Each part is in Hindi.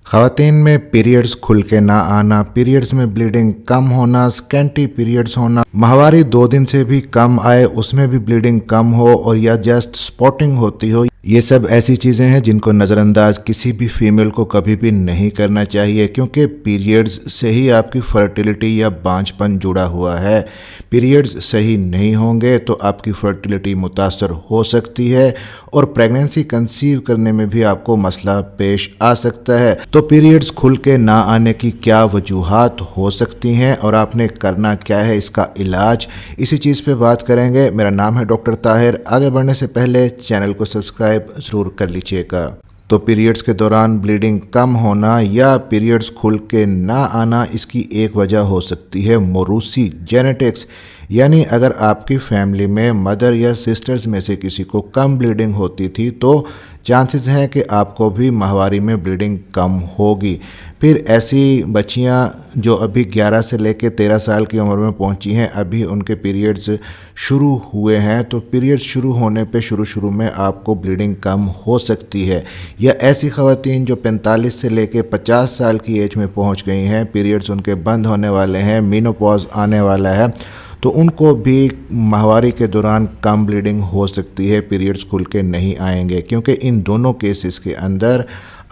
ख़वातीन में पीरियड्स खुल के ना आना, पीरियड्स में ब्लीडिंग कम होना, स्कैंटी पीरियड्स होना, माहवारी 2 दिन से भी कम आए उसमें भी ब्लीडिंग कम हो और या जस्ट स्पॉटिंग होती हो, ये सब ऐसी चीज़ें हैं जिनको नज़रअंदाज किसी भी फीमेल को कभी भी नहीं करना चाहिए, क्योंकि पीरियड्स से ही आपकी फर्टिलिटी या बांझपन जुड़ा हुआ है। पीरियड्स सही नहीं होंगे तो आपकी फर्टिलिटी मुतासर हो सकती है और प्रेगनेंसी कंसीव करने में भी आपको मसला पेश आ सकता है। तो पीरियड्स खुल के ना आने की क्या वजूहात हो सकती हैं और आपने करना क्या है, इसका इलाज, इसी चीज़ पे बात करेंगे। मेरा नाम है डॉक्टर ताहिर। आगे बढ़ने से पहले चैनल को सब्सक्राइब ज़रूर कर लीजिएगा। तो पीरियड्स के दौरान ब्लीडिंग कम होना या पीरियड्स खुल के ना आना, इसकी एक वजह हो सकती है मोरूसी जेनेटिक्स, यानी अगर आपकी फैमिली में मदर या सिस्टर्स में से किसी को कम ब्लीडिंग होती थी तो चांसेस हैं कि आपको भी माहवारी में ब्लीडिंग कम होगी। फिर ऐसी बच्चियां जो अभी 11 से लेकर 13 साल की उम्र में पहुंची हैं, अभी उनके पीरियड्स शुरू हुए हैं, तो पीरियड्स शुरू होने पे शुरू में आपको ब्लीडिंग कम हो सकती है। या ऐसी ख़वातीन जो 45 से लेकर 50 साल की एज में पहुंच गई हैं, पीरियड्स उनके बंद होने वाले हैं, मेनोपॉज आने वाला है, तो उनको भी माहवारी के दौरान कम ब्लीडिंग हो सकती है, पीरियड्स खुल के नहीं आएंगे, क्योंकि इन दोनों केसेस के अंदर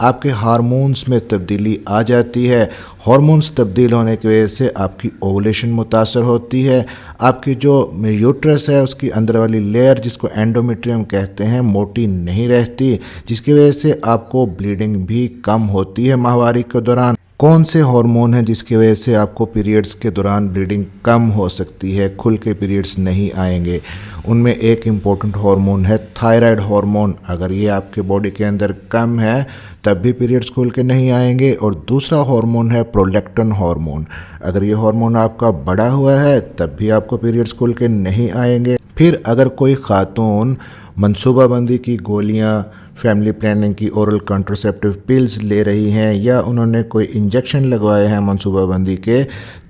आपके हार्मोन्स में तब्दीली आ जाती है। हार्मोन्स तब्दील होने की वजह से आपकी ओवुलेशन मुतासर होती है, आपकी जो यूट्रस है उसकी अंदर वाली लेयर जिसको एंडोमेट्रियम कहते हैं मोटी नहीं रहती, जिसकी वजह से आपको ब्लीडिंग भी कम होती है माहवारी के दौरान। कौन से हार्मोन हैं जिसकी वजह से आपको पीरियड्स के दौरान ब्लीडिंग कम हो सकती है, खुल के पीरियड्स नहीं आएंगे? उनमें एक इम्पॉर्टेंट हार्मोन है थायराइड हार्मोन। अगर ये आपके बॉडी के अंदर कम है तब भी पीरियड्स खुल के नहीं आएंगे। और दूसरा हार्मोन है प्रोलैक्टिन हार्मोन। अगर ये हार्मोन आपका बढ़ा हुआ है तब भी आपको पीरियड्स खुल के नहीं आएंगे। फिर अगर कोई खातून मनसूबाबंदी की गोलियां, फैमिली प्लानिंग की ओरल कॉन्ट्रासेप्टिव पिल्स ले रही हैं या उन्होंने कोई इंजेक्शन लगवाए हैं मनसूबाबंदी के,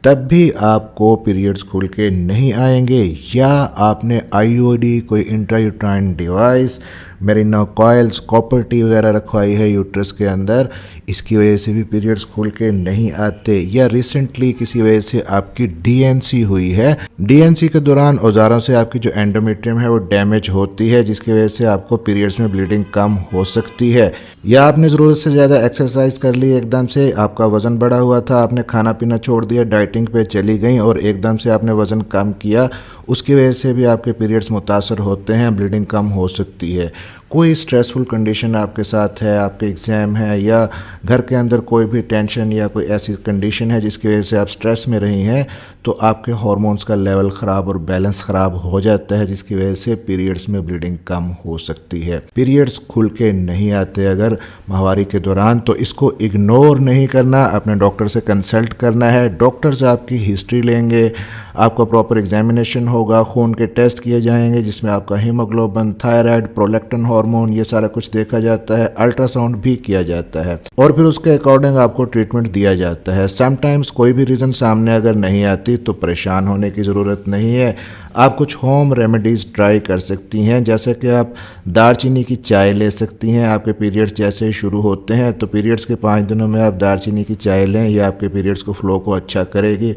तब भी आपको पीरियड्स खुल के नहीं आएंगे। या आपने आईयूडी, कोई intrauterine device, merino coils, copper T वगैरह रखवाई है यूट्रस के अंदर, इसकी वजह से भी पीरियड्स खुल के नहीं आते। या रिसेंटली किसी वजह से आपकी डीएनसी हुई है, डीएनसी के दौरान औजारों से आपकी जो एंडोमेट्रियम है वो डैमेज होती है, जिसकी वजह से आपको पीरियड्स में ब्लीडिंग कम हो सकती है। या आपने ज़रूरत से ज़्यादा एक्सरसाइज कर ली, एकदम से आपका वज़न बढ़ा हुआ था, आपने खाना पीना छोड़ दिया, डाइटिंग पे चली गई और एकदम से आपने वज़न कम किया, उसकी वजह से भी आपके पीरियड्स मुतासर होते हैं, ब्लीडिंग कम हो सकती है। कोई स्ट्रेसफुल कंडीशन आपके साथ है, आपके एग्ज़ाम है या घर के अंदर कोई भी टेंशन या कोई ऐसी कंडीशन है जिसकी वजह से आप स्ट्रेस में रही हैं, तो आपके हार्मोन्स का लेवल ख़राब और बैलेंस ख़राब हो जाता है, जिसकी वजह से पीरियड्स में ब्लीडिंग कम हो सकती है। पीरियड्स खुल के नहीं आते अगर माहवारी के दौरान, तो इसको इग्नोर नहीं करना, अपने डॉक्टर से कंसल्ट करना है। डॉक्टर्स आपकी हिस्ट्री लेंगे, आपका प्रॉपर एग्जामिनेशन होगा, खून के टेस्ट किए जाएंगे जिसमें आपका हीमोग्लोबिन, थायराइड, प्रोलैक्टिन हार्मोन, ये सारा कुछ देखा जाता है, अल्ट्रासाउंड भी किया जाता है और फिर उसके अकॉर्डिंग आपको ट्रीटमेंट दिया जाता है। समटाइम्स कोई भी रीज़न सामने अगर नहीं आती तो परेशान होने की ज़रूरत नहीं है। आप कुछ होम रेमेडीज़ ट्राई कर सकती हैं, जैसे कि आप दालचीनी की चाय ले सकती हैं। आपके पीरियड्स जैसे ही शुरू होते हैं तो पीरियड्स के 5 दिनों में आप दालचीनी की चाय लें, यह आपके पीरियड्स को फ्लो को अच्छा करेगी।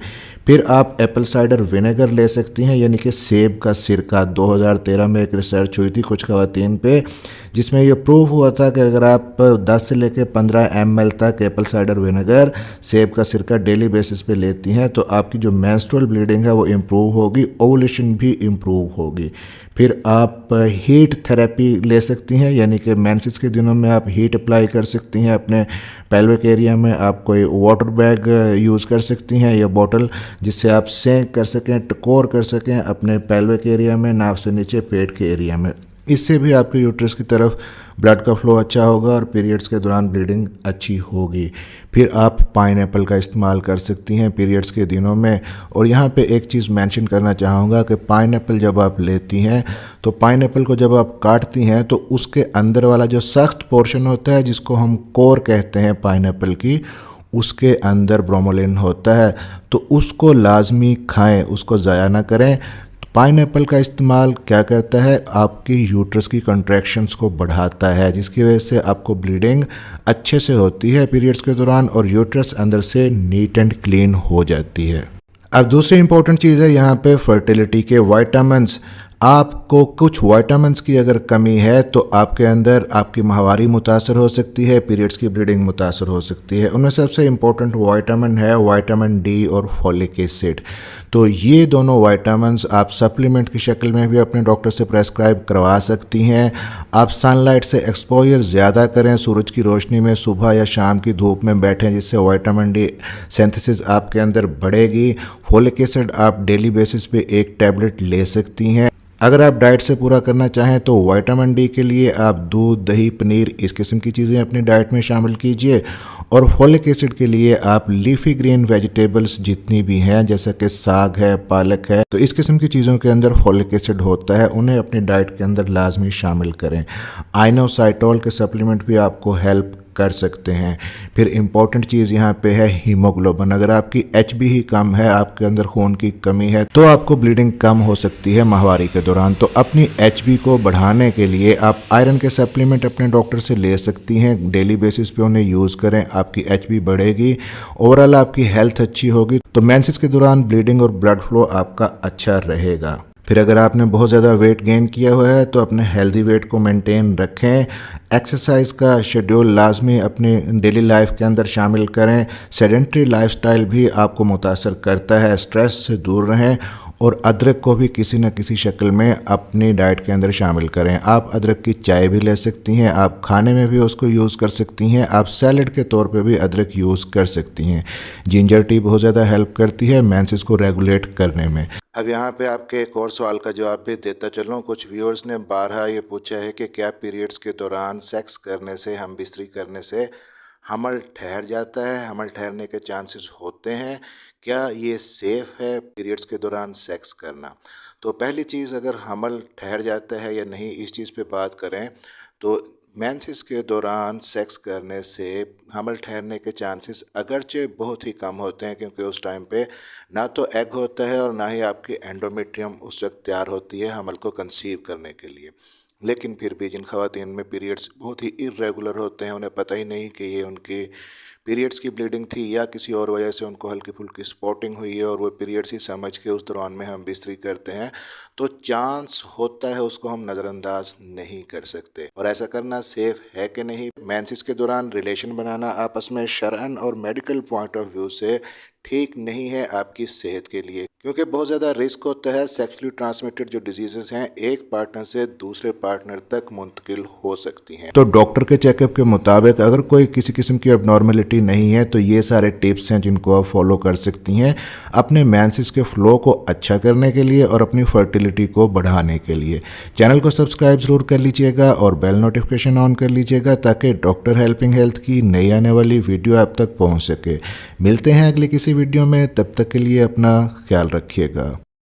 फिर आप एप्पल साइडर विनेगर ले सकती हैं, यानी कि सेब का सिरका। 2013 में एक रिसर्च हुई थी कुछ ख़वातीन पे, जिसमें यह प्रूव हुआ था कि अगर आप 10 से लेकर 15 ml तक एप्पल साइडर विनेगर, सेब का सिरका डेली बेसिस पे लेती हैं तो आपकी जो मेंस्ट्रुअल ब्लीडिंग है वो इम्प्रूव होगी, ओवुलेशन भी इम्प्रूव होगी। फिर आप हीट थेरेपी ले सकती हैं, यानी कि मेंसेस के दिनों में आप हीट अप्लाई कर सकती हैं अपने पेल्विक एरिया में। आप कोई वाटर बैग यूज़ कर सकती हैं या बॉटल, जिससे आप सेंक कर सकें, टकोर कर सकें अपने पेल्विक एरिया में, नाक से नीचे पेट के एरिया में। इससे भी आपके यूट्रस की तरफ ब्लड का फ्लो अच्छा होगा और पीरियड्स के दौरान ब्लीडिंग अच्छी होगी। फिर आप पाइनएप्पल का इस्तेमाल कर सकती हैं पीरियड्स के दिनों में। और यहाँ पे एक चीज़ मेंशन करना चाहूँगा कि पाइनएप्पल जब आप लेती हैं तो पाइनएप्पल को जब आप काटती हैं तो उसके अंदर वाला जो सख्त पोर्शन होता है, जिसको हम कोर कहते हैं पाइनएप्पल की, उसके अंदर ब्रोमोलिन होता है, तो उसको लाजमी खाएं, उसको ज़ाया ना करें। पाइनएप्पल का इस्तेमाल क्या करता है, आपकी यूट्रस की कंट्रैक्शंस को बढ़ाता है, जिसकी वजह से आपको ब्लीडिंग अच्छे से होती है पीरियड्स के दौरान और यूट्रस अंदर से नीट एंड क्लीन हो जाती है। अब दूसरी इंपॉर्टेंट चीज़ है यहाँ पे फर्टिलिटी के वाइटामिन्स। आपको कुछ वाइटामिन्स की अगर कमी है तो आपके अंदर आपकी माहवारी मुतासर हो सकती है, पीरियड्स की ब्लीडिंग मुतासर हो सकती है। उनमें सबसे इम्पोर्टेंट वाइटामिन है विटामिन डी और फॉलिक एसिड। तो ये दोनों वाइटामिन्स आप सप्लीमेंट की शक्ल में भी अपने डॉक्टर से प्रेस्क्राइब करवा सकती हैं। आप सनलाइट से एक्सपोजर ज़्यादा करें, सूरज की रोशनी में सुबह या शाम की धूप में बैठें, जिससे विटामिन डी सिंथेसिस आपके अंदर बढ़ेगी। फॉलिक एसिड आप डेली बेसिस पे एक टैबलेट ले सकती हैं। अगर आप डाइट से पूरा करना चाहें तो विटामिन डी के लिए आप दूध, दही, पनीर इस किस्म की चीज़ें अपनी डाइट में शामिल कीजिए। और फॉलिक एसिड के लिए आप लीफी ग्रीन वेजिटेबल्स जितनी भी हैं, जैसे कि साग है, पालक है, तो इस किस्म की चीज़ों के अंदर फॉलिक एसिड होता है, उन्हें अपनी डाइट के अंदर लाजमी शामिल करें। आइनोसाइटोल के सप्लीमेंट भी आपको हेल्प कर सकते हैं। फिर इम्पॉर्टेंट चीज़ यहाँ पे है हीमोग्लोबिन। अगर आपकी एचबी ही कम है, आपके अंदर खून की कमी है, तो आपको ब्लीडिंग कम हो सकती है माहवारी के दौरान। तो अपनी एचबी को बढ़ाने के लिए आप आयरन के सप्लीमेंट अपने डॉक्टर से ले सकती हैं। डेली बेसिस पे उन्हें यूज़ करें, आपकी एचबी बढ़ेगी, ओवरऑल आपकी हेल्थ अच्छी होगी, तो मेंसेस के दौरान ब्लीडिंग और ब्लड फ्लो आपका अच्छा रहेगा। फिर अगर आपने बहुत ज़्यादा वेट गेन किया हुआ है तो अपने हेल्दी वेट को मेंटेन रखें। एक्सरसाइज का शेड्यूल लाजमी अपनी डेली लाइफ के अंदर शामिल करें। सेडेंट्री लाइफस्टाइल भी आपको मुतासर करता है, स्ट्रेस से दूर रहें। और अदरक को भी किसी न किसी शक्ल में अपनी डाइट के अंदर शामिल करें। आप अदरक की चाय भी ले सकती हैं, आप खाने में भी उसको यूज़ कर सकती हैं, आप सैलड के तौर पे भी अदरक यूज़ कर सकती हैं। जिंजर टी बहुत ज़्यादा हेल्प करती है मेंसेस को रेगुलेट करने में। अब यहाँ पे आपके एक और सवाल का जवाब भी देता चलूँ। कुछ व्यूअर्स ने बारहा ये पूछा है कि क्या पीरियड्स के दौरान सेक्स करने से, हम बिस्तरी करने से हमल ठहर जाता है, हमल ठहरने के चांसेस होते हैं, क्या ये सेफ़ है पीरियड्स के दौरान सेक्स करना? तो पहली चीज़, अगर हमल ठहर जाता है या नहीं, इस चीज़ पे बात करें तो मेंसेस के दौरान सेक्स करने से हमल ठहरने के चांसेस अगरचे बहुत ही कम होते हैं, क्योंकि उस टाइम पे ना तो एग होता है और ना ही आपकी एंडोमेट्रियम उस वक्त तैयार होती है हमल को कंसीव करने के लिए। लेकिन फिर भी जिन ख़वातीन में पीरियड्स बहुत ही इर्रेगुलर होते हैं, उन्हें पता ही नहीं कि ये उनकी पीरियड्स की ब्लीडिंग थी या किसी और वजह से उनको हल्की फुल्की स्पॉटिंग हुई है और वो पीरियड्स ही समझ के उस दौरान में हम बिस्तरी करते हैं, तो चांस होता है, उसको हम नज़रअंदाज नहीं कर सकते। और ऐसा करना सेफ़ है कि नहीं, मेंसेस के दौरान रिलेशन बनाना आपस में शरअन और मेडिकल पॉइंट ऑफ व्यू से ठीक नहीं है आपकी सेहत के लिए, क्योंकि बहुत ज़्यादा रिस्क होता है सेक्सुअली ट्रांसमिटेड जो डिजीज़ हैं एक पार्टनर से दूसरे पार्टनर तक मुंतकिल हो सकती हैं। तो डॉक्टर के चेकअप के मुताबिक अगर कोई किसी किस्म की अबनॉर्मलिटी नहीं है तो ये सारे टिप्स हैं जिनको आप फॉलो कर सकती हैं अपने मेंसेस के फ्लो को अच्छा करने के लिए और अपनी फर्टिलिटी को बढ़ाने के लिए। चैनल को सब्सक्राइब ज़रूर कर लीजिएगा और बेल नोटिफिकेशन ऑन कर लीजिएगा ताकि डॉक्टर हेल्पिंग हेल्थ की नई आने वाली वीडियो आप तक पहुँच सके। मिलते हैं अगले किसी वीडियो में, तब तक के लिए अपना ख्याल रखिएगा।